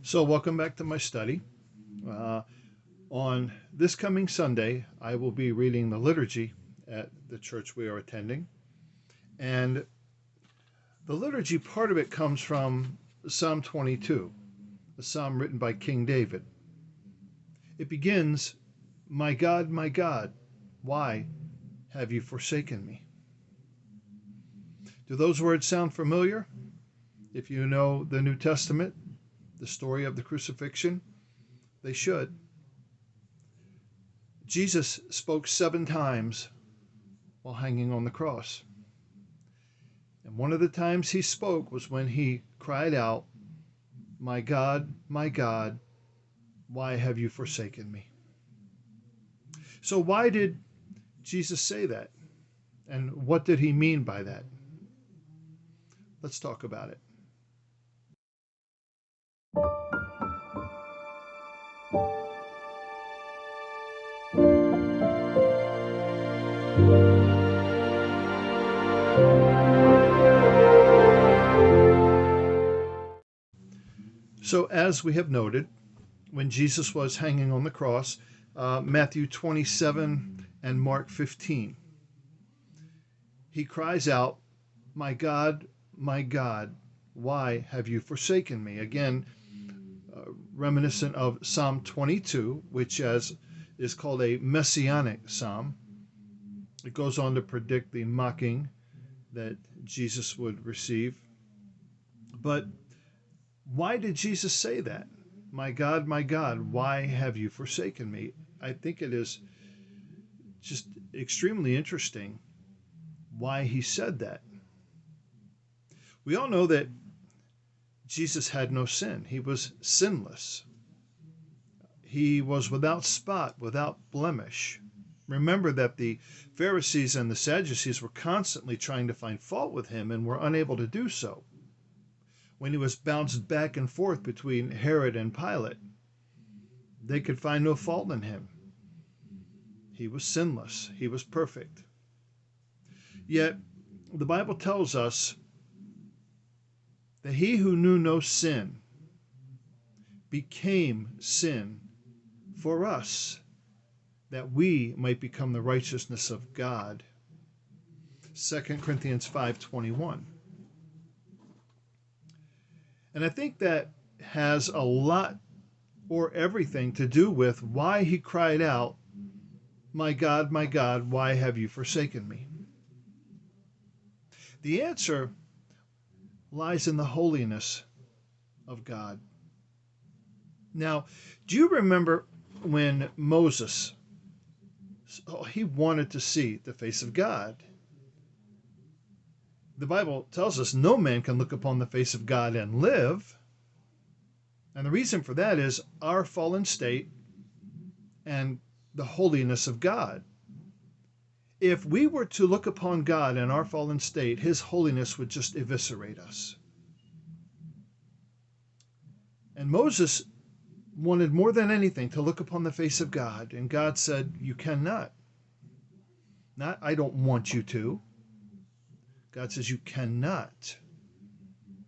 So, welcome back to my study. Uh, on this coming Sunday, I will be reading the liturgy at the church we are attending. And the liturgy, part of it comes from Psalm 22, a psalm written by King David. It begins, my God, why have you forsaken me?" Do those words sound familiar? If you know the New Testament, the story of the crucifixion, they should. Jesus spoke 7 times while hanging on the cross. And one of the times he spoke was when he cried out, my God, why have you forsaken me?" So why did Jesus say that? And what did he mean by that? Let's talk about it. So as we have noted, when Jesus was hanging on the cross, Matthew 27 and Mark 15, he cries out, my God, why have you forsaken me?" Again, reminiscent of Psalm 22, which is called a messianic psalm. It goes on to predict the mocking that Jesus would receive. But why did Jesus say that? My God, why have you forsaken me?" I think it is just extremely interesting why he said that. We all know that Jesus had no sin. He was sinless. He was without spot, without blemish. Remember that the Pharisees and the Sadducees were constantly trying to find fault with him and were unable to do so. When he was bounced back and forth between Herod and Pilate, they could find no fault in him. He was sinless. He was perfect. Yet, the Bible tells us that he who knew no sin became sin for us, that we might become the righteousness of God. 2 Corinthians 5:21. And I think that has a lot or everything to do with why he cried out, my God, why have you forsaken me?" The answer lies in the holiness of God. Now, do you remember when Moses, he wanted to see the face of God? The Bible tells us no man can look upon the face of God and live. And the reason for that is our fallen state and the holiness of God. If we were to look upon God in our fallen state, his holiness would just eviscerate us. And Moses wanted more than anything to look upon the face of God, and God said, you cannot. Not, I don't want you to. God says, you cannot.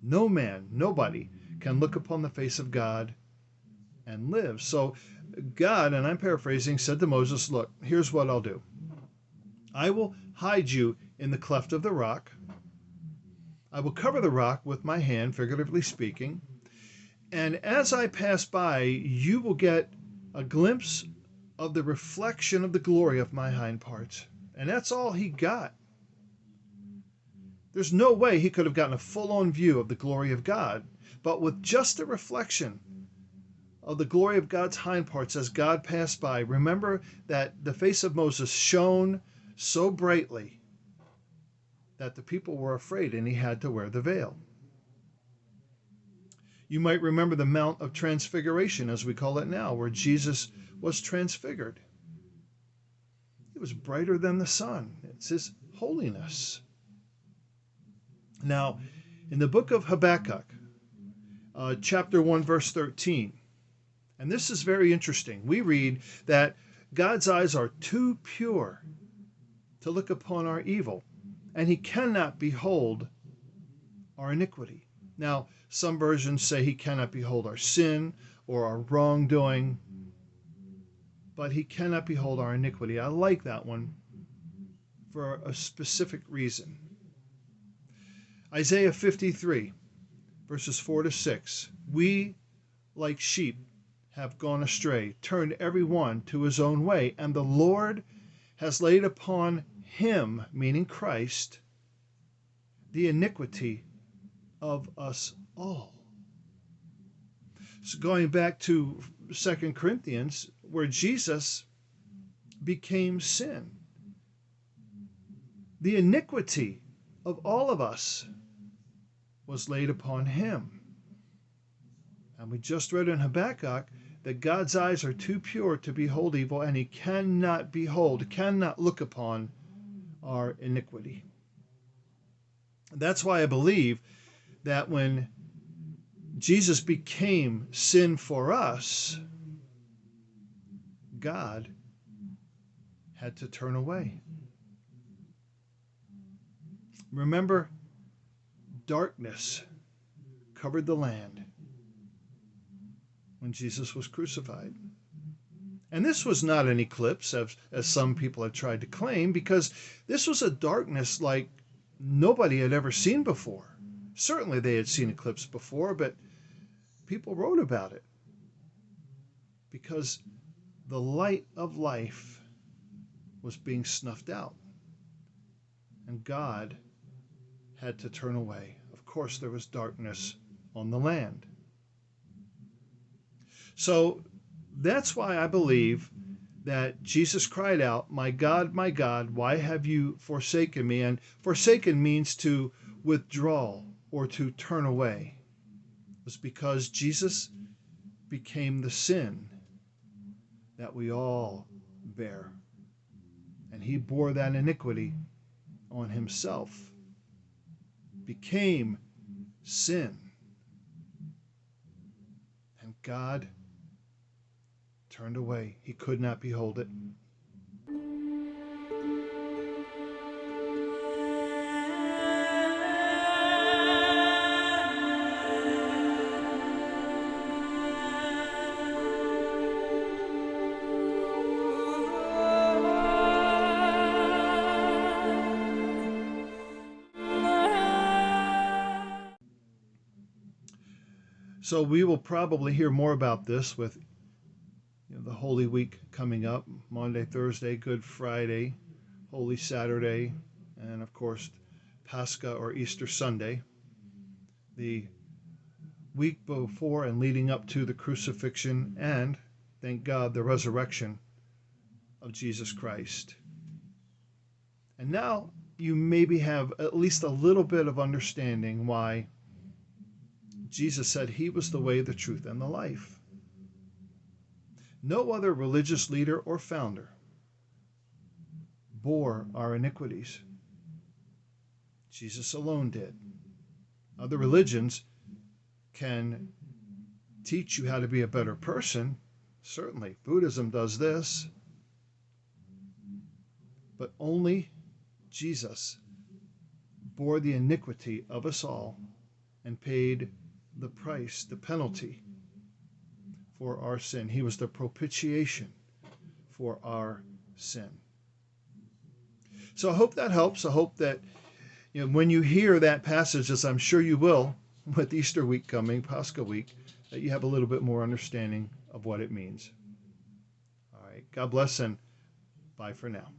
No man, nobody can look upon the face of God and live. So God, and I'm paraphrasing, said to Moses, look, here's what I'll do. I will hide you in the cleft of the rock. I will cover the rock with my hand, figuratively speaking. And as I pass by, you will get a glimpse of the reflection of the glory of my hind parts. And that's all he got. There's no way he could have gotten a full-on view of the glory of God. But with just a reflection of the glory of God's hind parts as God passed by, remember that the face of Moses shone so brightly that the people were afraid and he had to wear the veil. You might remember the Mount of Transfiguration, as we call it now, where Jesus was transfigured. It was brighter than the sun. It's his holiness. Now, in the book of Habakkuk, chapter 1, verse 13, and this is very interesting, we read that God's eyes are too pure to look upon our evil, and he cannot behold our iniquity. Now, some versions say he cannot behold our sin or our wrongdoing, but he cannot behold our iniquity. I like that one for a specific reason. Isaiah 53, verses 4 to 6. We, like sheep, have gone astray, turned every one to his own way, and the Lord has laid upon him, meaning Christ, the iniquity of us all. So going back to 2 Corinthians, where Jesus became sin, the iniquity of all of us was laid upon him. And we just read in Habakkuk that God's eyes are too pure to behold evil, and he cannot look upon our iniquity. That's why I believe that when Jesus became sin for us, God had to turn away. Remember, darkness covered the land when Jesus was crucified. And this was not an eclipse, as some people have tried to claim, because this was a darkness like nobody had ever seen before. Certainly they had seen eclipse before, but people wrote about it because the light of life was being snuffed out, and God had to turn away. Of course, there was darkness on the land. So that's why I believe that Jesus cried out, my God, why have you forsaken me?" And forsaken means to withdraw or to turn away. It was because Jesus became the sin that we all bear. And he bore that iniquity on himself, became sin. And God turned away. He could not behold it. So we will probably hear more about this with the Holy Week coming up, Monday, Thursday, Good Friday, Holy Saturday, and of course Pascha or Easter Sunday, the week before and leading up to the crucifixion and, thank God, the resurrection of Jesus Christ. And now you maybe have at least a little bit of understanding why Jesus said he was the way, the truth, and the life. No other religious leader or founder bore our iniquities. Jesus alone did. Other religions can teach you how to be a better person. Certainly, Buddhism does this. But only Jesus bore the iniquity of us all and paid the price, the penalty for our sin. He was the propitiation for our sin. So I hope that helps. I hope that when you hear that passage, as I'm sure you will, with Easter week coming, Pascha week, that you have a little bit more understanding of what it means. All right. God bless and bye for now.